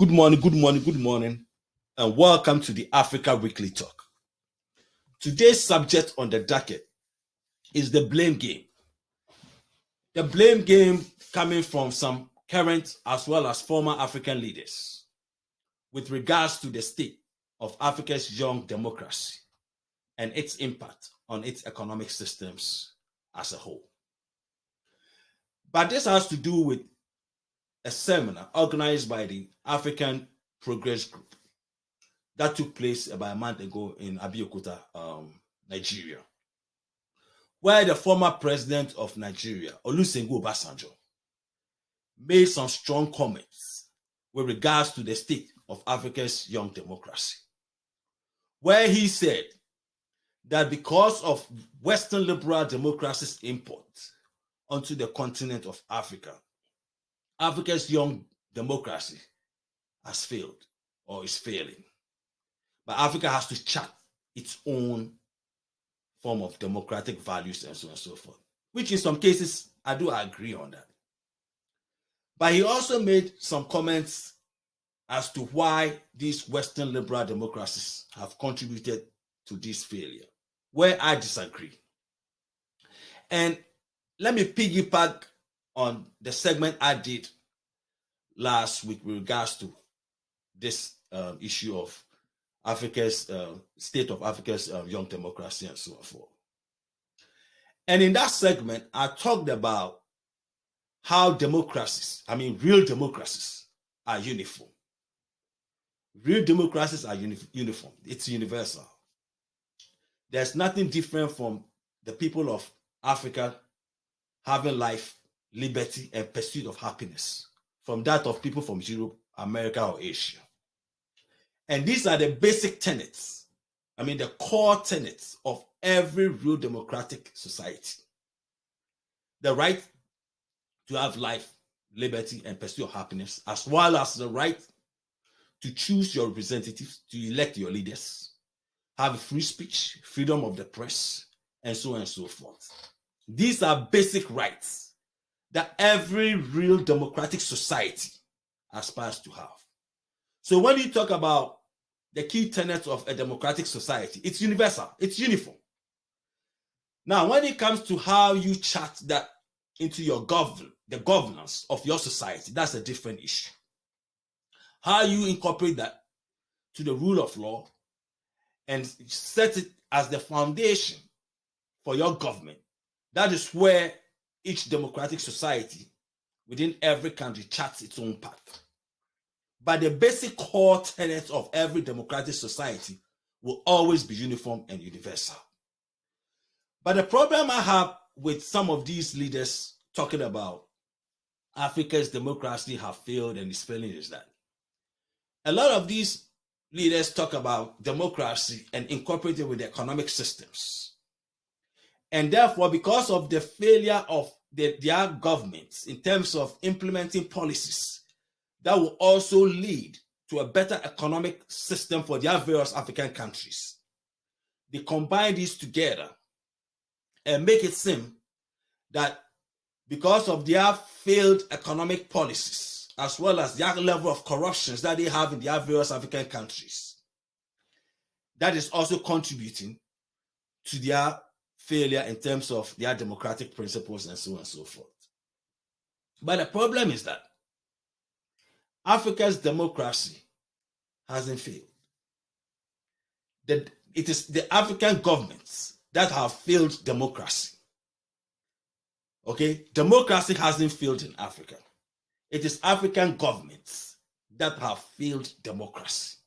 Good morning, and welcome to the Africa Weekly Talk. Today's subject on the docket is the blame game. The blame game coming from some current as well as former African leaders with regards to the state of Africa's young democracy and its impact on its economic systems as a whole. But this has to do with a seminar organized by the African Progress Group that took place about a month ago in Abeokuta, Nigeria, where the former president of Nigeria, Olusegun Obasanjo, made some strong comments with regards to the state of Africa's young democracy, where he said that because of Western liberal democracy's import onto the continent of Africa, Africa's young democracy has failed or is failing. But Africa has to chart its own form of democratic values and so on and so forth, which in some cases, I do agree on that. But he also made some comments as to why these Western liberal democracies have contributed to this failure, where I disagree. And let me piggyback on the segment I did last week with regards to this issue of Africa's state of Africa's young democracy and so on forth. And in that segment, I talked about how democracies, real democracies, are uniform. Real democracies are uniform. It's universal. There's nothing different from the people of Africa having life, liberty, and pursuit of happiness from that of people from Europe, America, or Asia. And these are the basic tenets, the core tenets of every real democratic society. The right to have life, liberty, and pursuit of happiness, as well as the right to choose your representatives, to elect your leaders, have free speech, freedom of the press, and so on and so forth. These are basic rights that every real democratic society aspires to have. So when you talk about the key tenets of a democratic society, it's universal, it's uniform. Now, when it comes to how you chart that into your the governance of your society, that's a different issue. How you incorporate that to the rule of law and set it as the foundation for your government, that is where each democratic society within every country charts its own path. But the basic core tenets of every democratic society will always be uniform and universal. But the problem I have with some of these leaders talking about Africa's democracy have failed and is failing is that a lot of these leaders talk about democracy and incorporate it with the economic systems. And therefore, because of the failure of their governments in terms of implementing policies that will also lead to a better economic system for their various African countries, they combine these together and make it seem that because of their failed economic policies, as well as their level of corruptions that they have in their various African countries, that is also contributing to their failure in terms of their democratic principles and so on and so forth. But the problem is that Africa's democracy hasn't failed. It is the African governments that have failed democracy. Okay? Democracy hasn't failed in Africa. It is African governments that have failed democracy.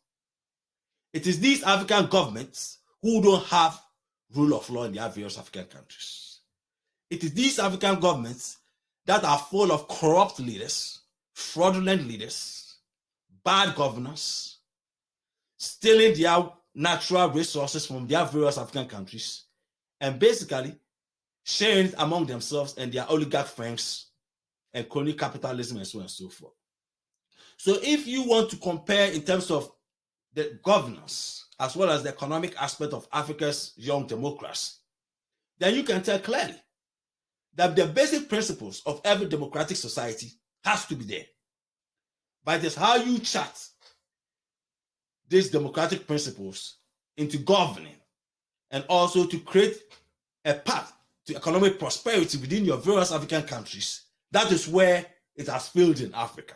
It is these African governments who don't have rule of law in their various African countries. It is these African governments that are full of corrupt leaders, fraudulent leaders, bad governors, stealing their natural resources from their various African countries, and basically sharing it among themselves and their oligarch friends and crony capitalism and so on and so forth. So if you want to compare in terms of the governance as well as the economic aspect of Africa's young democracy, then you can tell clearly that the basic principles of every democratic society has to be there. but it is how you chart these democratic principles into governing and also to create a path to economic prosperity within your various African countries. That is where it has failed in Africa.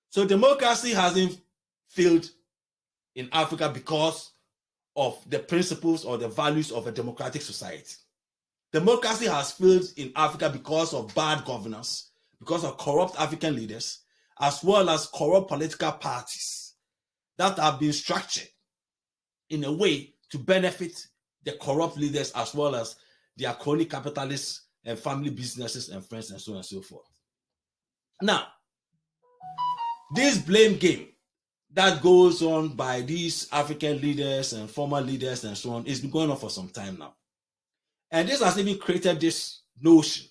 So democracy hasn't failed in Africa because of the principles or the values of a democratic society. Democracy has failed in Africa because of bad governance, because of corrupt African leaders, as well as corrupt political parties that have been structured in a way to benefit the corrupt leaders as well as their crony capitalists and family businesses and friends and so on and so forth. Now, this blame game that goes on by these African leaders and former leaders and so on has been going on for some time now. And this has even created this notion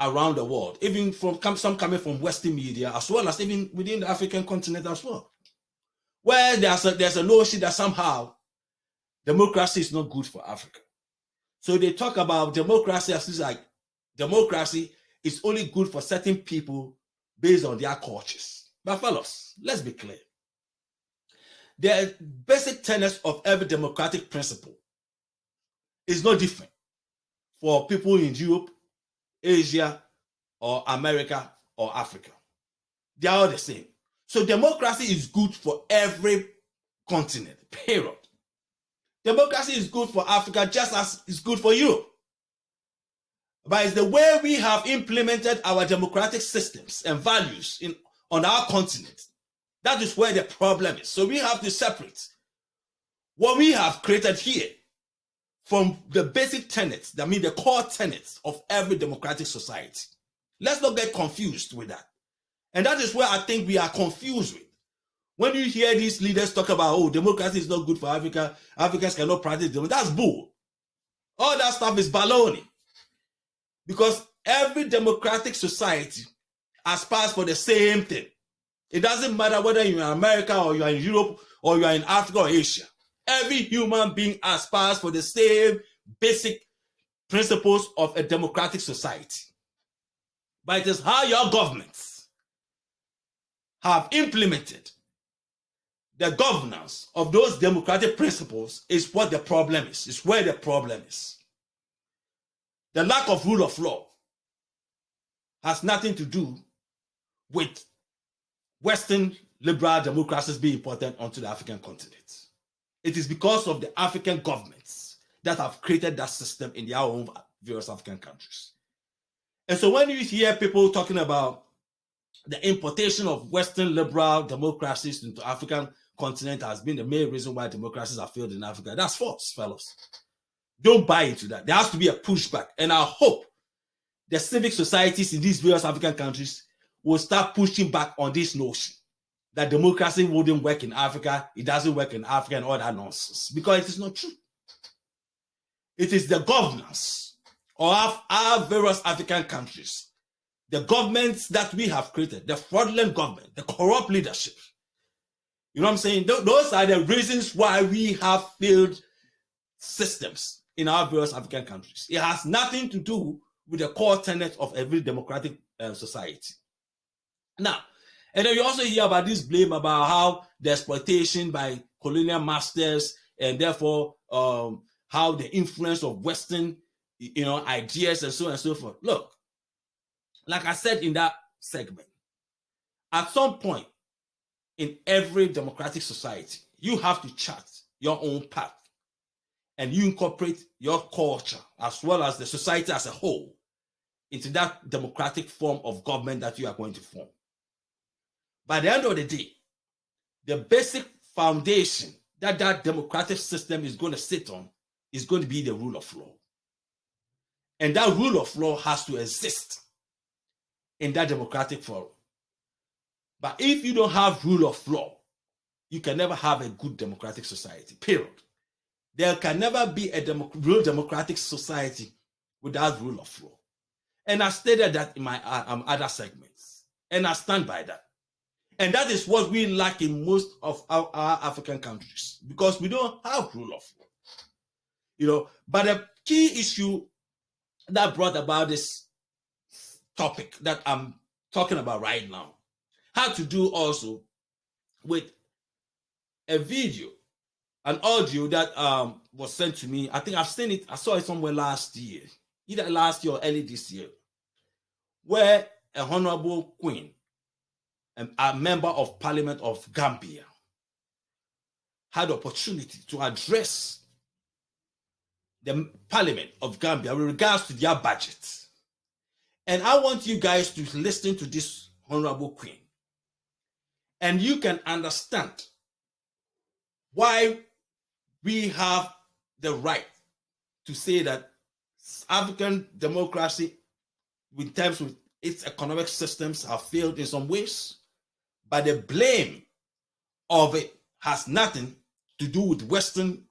around the world, even from some coming from Western media, as well as even within the African continent as well, where there's a notion that somehow democracy is not good for Africa. So they talk about democracy as like democracy is only good for certain people based on their cultures. But fellas, let's be clear. The basic tenets of every democratic principle is no different for people in Europe, Asia, or America, or Africa. They are all the same. So democracy is good for every continent, period. Democracy is good for Africa just as it's good for Europe. But it's the way we have implemented our democratic systems and values on our continent. That is where the problem is. So we have to separate what we have created here from the basic tenets, that mean the core tenets of every democratic society. Let's not get confused with that. And that is where I think we are confused with. When you hear these leaders talk about, oh, democracy is not good for Africa, Africans cannot practice democracy, that's bull. All that stuff is baloney. Because every democratic society aspires for the same thing. It doesn't matter whether you're in America or you're in Europe or you're in Africa or Asia. Every human being aspires for the same basic principles of a democratic society. But it is how your governments have implemented the governance of those democratic principles is what the problem is. It's where the problem is. The lack of rule of law has nothing to do with Western liberal democracies being important onto the African continent. It is because of the African governments that have created that system in their own various African countries. And so when you hear people talking about the importation of Western liberal democracies into the African continent has been the main reason why democracies have failed in Africa, that's false, fellas. Don't buy into that. There has to be a pushback. And I hope the civic societies in these various African countries will start pushing back on this notion that democracy wouldn't work in Africa, it doesn't work in Africa, and all that nonsense. Because it is not true. It is the governance of our various African countries, the governments that we have created, the fraudulent government, the corrupt leadership. You know what I'm saying? Those are the reasons why we have failed systems in our various African countries. It has nothing to do with the core tenet of every democratic society. Now, and then you also hear about this blame about how the exploitation by colonial masters and therefore how the influence of Western, ideas and so on and so forth. Look, like I said in that segment, at some point in every democratic society, you have to chart your own path and you incorporate your culture as well as the society as a whole into that democratic form of government that you are going to form. By the end of the day, the basic foundation that democratic system is going to sit on is going to be the rule of law. And that rule of law has to exist in that democratic forum. But if you don't have rule of law, you can never have a good democratic society, period. There can never be a real democratic society without rule of law. And I stated that in my other segments. And I stand by that. And that is what we lack in most of our African countries, because we don't have rule of law. But the key issue that brought about this topic that I'm talking about right now had to do also with a video, an audio that was sent to me. I think I've seen it, I saw it somewhere last year, either last year or early this year, where a honorable queen, a member of parliament of Gambia, had the opportunity to address the parliament of Gambia with regards to their budget. And I want you guys to listen to this honorable queen, and you can understand why we have the right to say that African democracy, in terms of its economic systems, have failed in some ways, but the blame of it has nothing to do with Western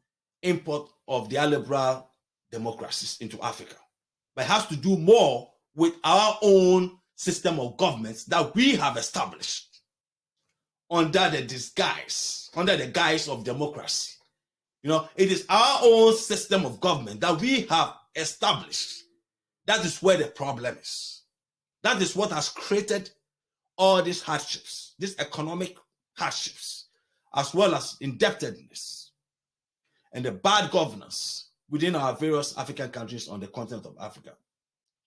import of their liberal democracies into Africa, but it has to do more with our own system of governments that we have established under the guise of democracy. You know, it is our own system of government that we have established. That is where the problem is. That is what has created all these hardships, these economic hardships, as well as indebtedness and the bad governance within our various African countries on the continent of Africa.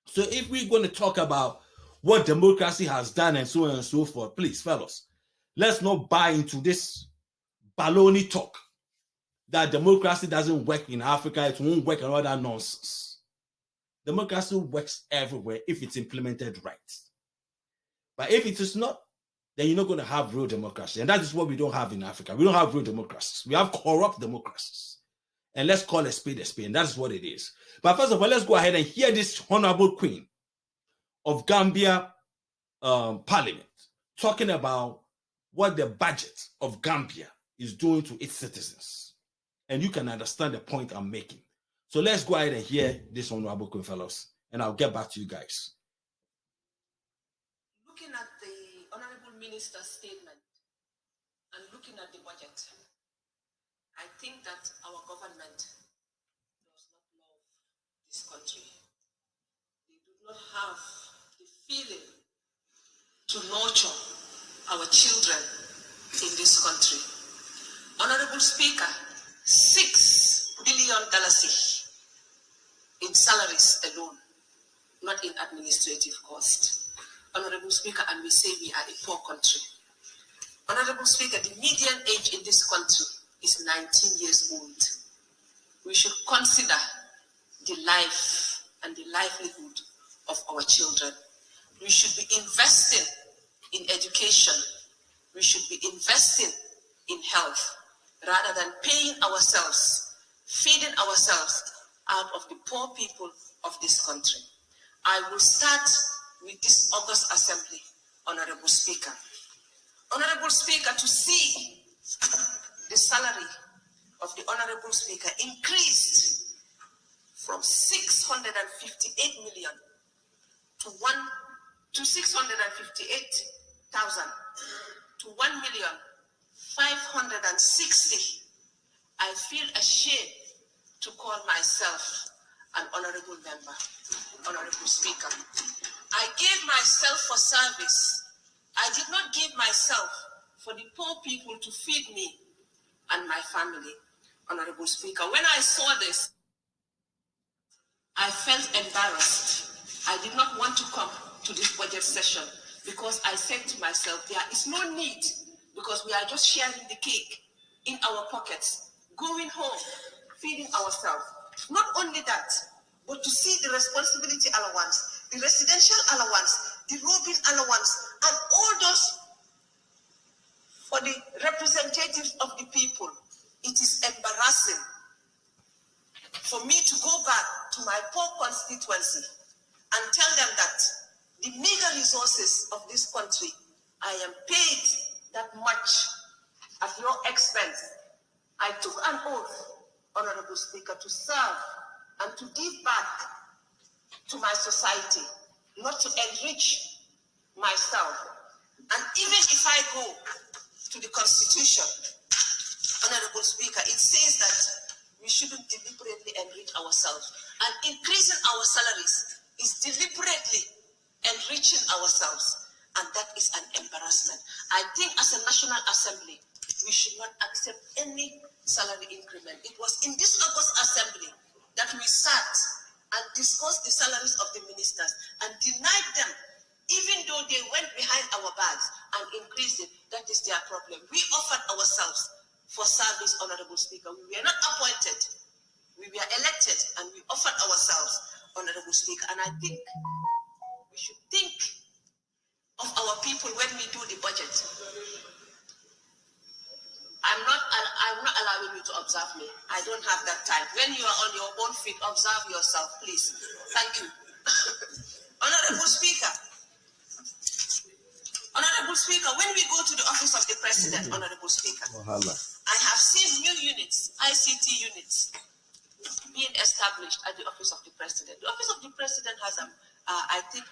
So if we're going to talk about what democracy has done and so on and so forth, please, fellas, let's not buy into this baloney talk that democracy doesn't work in Africa, it won't work, and all that nonsense. Democracy works everywhere if it's implemented right. But if it is not, then you're not going to have real democracy. And that is what we don't have in Africa. We don't have real democracies. We have corrupt democracies. And let's call a spade, and that is what it is. But first of all, let's go ahead and hear this honorable queen of Gambia parliament talking about what the budget of Gambia is doing to its citizens. And you can understand the point I'm making. So let's go ahead and hear this honorable queen, fellows, and I'll get back to you guys. Looking at the honorable minister's statement and looking at the budget, I think that our government does not love this country. They do not have the feeling to nurture our children in this country. Honorable Speaker, $6 billion in salaries alone, not in administrative cost. Honorable Speaker, and we say we are a poor country. Honorable Speaker, the median age in this country is 19 years old. We should consider the life and the livelihood of our children. We should be investing in education. We should be investing in health rather than paying ourselves, feeding ourselves out of the poor people of this country. I will start with this August Assembly, Honorable Speaker. Honorable Speaker, to see the salary of the Honorable Speaker increased from 658 million to 658,000 to 1,560,000. I feel ashamed to call myself an honorable member, Honorable Speaker. I gave myself for service. I did not give myself for the poor people to feed me and my family, Honorable Speaker. When I saw this, I felt embarrassed. I did not want to come to this budget session because I said to myself, there is no need, because we are just sharing the cake in our pockets, going home, feeding ourselves. Not only that, but to see the responsibility allowance, the residential allowance, the roving allowance, and all those for the representatives of the people. It is embarrassing for me to go back to my poor constituency and tell them that the meager resources of this country, I am paid that much at your expense. I took an oath, Honorable Speaker, to serve and to give back to my society, not to enrich myself. And even if I go to the Constitution, Honorable Speaker, it says that we shouldn't deliberately enrich ourselves. And increasing our salaries is deliberately enriching ourselves. and that is an embarrassment. I think as a National Assembly, we should not accept any salary increment. It was in this August Assembly that we sat and discussed the salaries of the ministers and denied them, even though they went behind our backs and increased it. That is their problem. We offered ourselves for service, Honorable Speaker. We were not appointed. We were elected and we offered ourselves, Honorable Speaker. And I think we should think of our people when we do the budget. I'm not allowing you to observe me. I don't have that time. When you are on your own feet, observe yourself, please. Thank you. Honorable Speaker, when we go to the office of the President, Honorable Speaker, I have seen new units, ICT units, being established at the office of the President. The office of the President has, I think,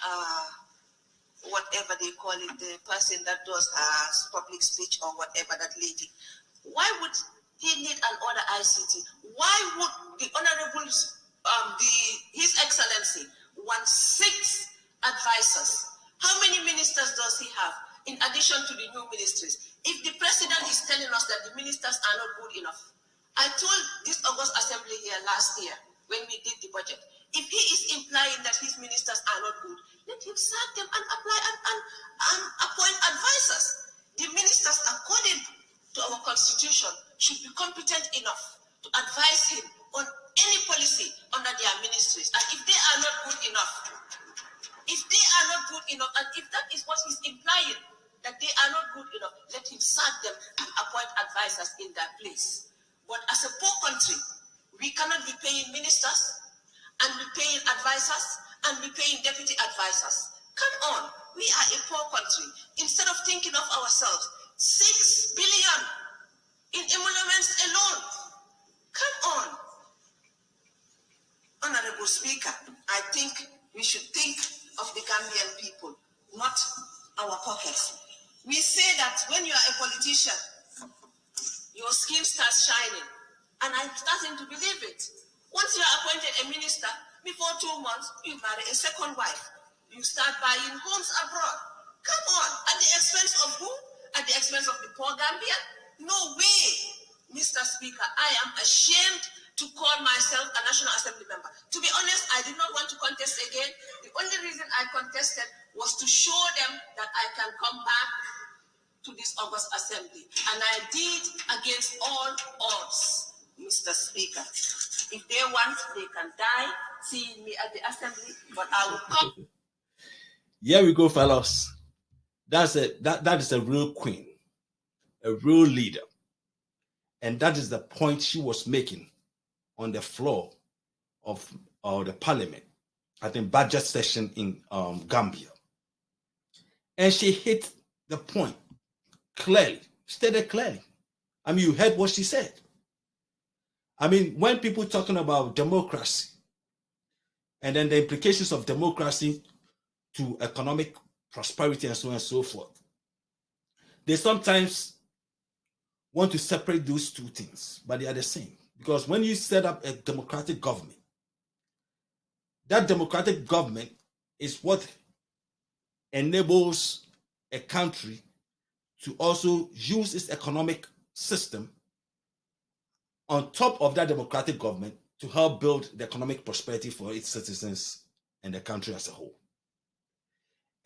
whatever they call it, the person that does public speech or whatever, that lady. Why would he need an other ICT? Why would the Honorable, His Excellency want 6 advisors? How many ministers does he have in addition to the new ministries? If the President is telling us that the ministers are not good enough, I told this August Assembly here last year when we did the budget, if he is implying that his ministers are not good, let him sack them and apply and appoint advisors. The ministers, according to our constitution, should be competent enough to advise him on any policy under their ministries. And if they are not good enough, and if that is what he's implying, that they are not good enough, let him sack them and appoint advisors in their place. But as a poor country, we cannot be paying ministers and be paying advisors and be paying deputy advisors. Come on, we are a poor country. Instead of thinking of ourselves, 6 billion in emoluments alone. Come on. Honorable Speaker, I think we should think of the Gambian people, not our pockets. We say that when you are a politician, your skin starts shining. And I'm starting to believe it. Once you are appointed a minister, before 2 months, you marry a second wife. You start buying homes abroad. Come on. At the expense of who? At the expense of the poor Gambian? No way. Mr. Speaker, I am ashamed to call myself a National Assembly member. To be honest, I did not want to contest again. The only reason I contested was to show them that I can come back to this August Assembly. And I did against all odds, Mr. Speaker. If they want, they can die seeing me at the Assembly, but I will come. Here we go, fellas. That is a real queen, a real leader. And that is the point she was making on the floor of the parliament at the budget session in Gambia. And she hit the point clearly, stated clearly. I mean, you heard what she said. I mean, when people talking about democracy and then the implications of democracy to economic prosperity and so on and so forth, they sometimes want to separate those two things, but they are the same. Because when you set up a democratic government, that democratic government is what enables a country to also use its economic system on top of that democratic government to help build the economic prosperity for its citizens and the country as a whole.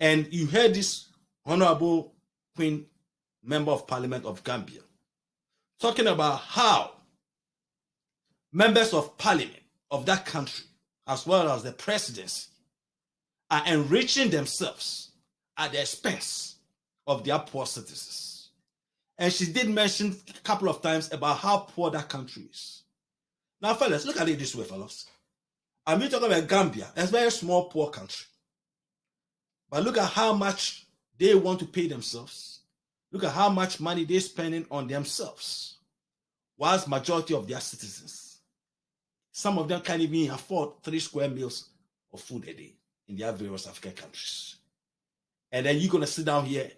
And you heard this Honorable Queen Member of Parliament of Gambia talking about how members of parliament of that country, as well as the presidency, are enriching themselves at the expense of their poor citizens. And she did mention a couple of times about how poor that country is. Now, fellas, look at it this way, fellas. I'm talking about Gambia, a very small, poor country. But look at how much they want to pay themselves. Look at how much money they're spending on themselves, whilst majority of their citizens, some of them can't even afford 3 square meals of food a day in their various African countries. And then you're going to sit down here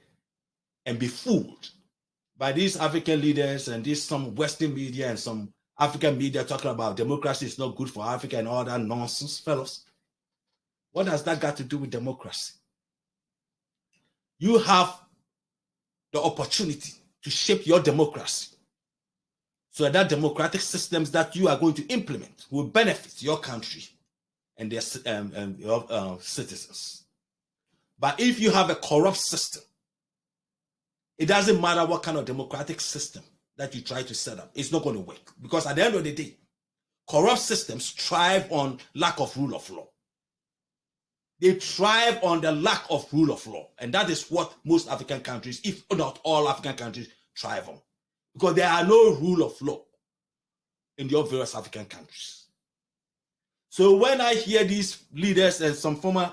and be fooled by these African leaders and these some Western media and some African media talking about democracy is not good for Africa and all that nonsense, fellas. What has that got to do with democracy? you have the opportunity to shape your democracy so that democratic systems that you are going to implement will benefit your country and your citizens. But if you have a corrupt system, it doesn't matter what kind of democratic system that you try to set up, it's not going to work. Because at the end of the day, corrupt systems thrive on lack of rule of law. They thrive on the lack of rule of law. And that is what most African countries, if not all African countries, thrive on. Because there are no rule of law in your various African countries. So when I hear these leaders and some former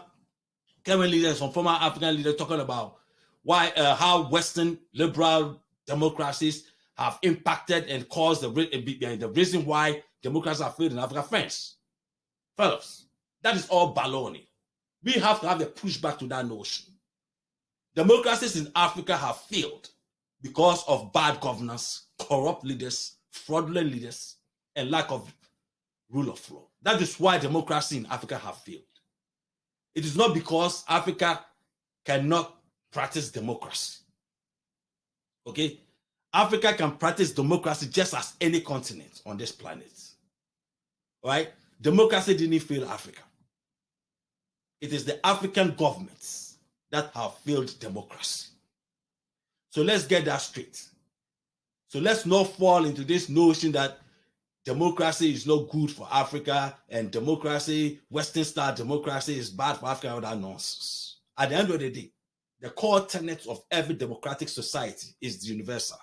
current leaders, some former African leaders talking about how Western liberal democracies have impacted and caused the reason why democracies have failed in Africa, friends, fellows, that is all baloney. We have to have a pushback to that notion. Democracies in Africa have failed because of bad governance, corrupt leaders, fraudulent leaders, and lack of rule of law. That is why democracy in Africa have failed. It is not because Africa cannot practice democracy. Okay? Africa can practice democracy just as any continent on this planet. Right? Democracy didn't fail Africa. It is the African governments that have failed democracy. So let's get that straight. So let's not fall into this notion that democracy is not good for Africa and democracy, Western style democracy is bad for Africa, all that nonsense. At the end of the day, the core tenets of every democratic society is universal,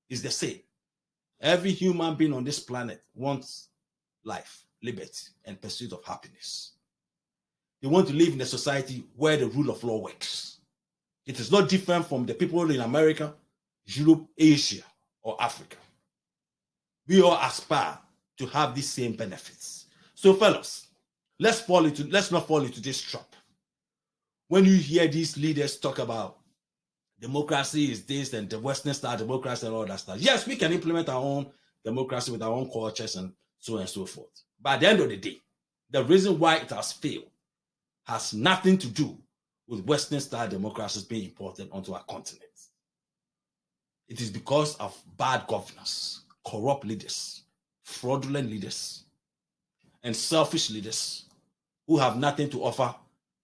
is the same. Every human being on this planet wants life, liberty, and pursuit of happiness. They want to live in a society where the rule of law works. It is not different from the people in America, Europe, Asia, or Africa. We all aspire to have these same benefits. So, fellas, let's not fall into this trap. When you hear these leaders talk about democracy is this and the Western style democracy and all that stuff, yes, we can implement our own democracy with our own cultures and so on and so forth. But at the end of the day, the reason why it has failed has nothing to do with Western style democracies being imported onto our continent. It is because of bad governance, corrupt leaders, fraudulent leaders, and selfish leaders who have nothing to offer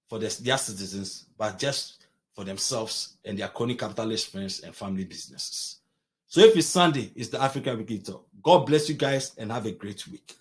for their citizens, but just for themselves and their crony capitalist friends and family businesses. So if it's Sunday, it's the Africa Weekly Talk. God bless you guys and have a great week.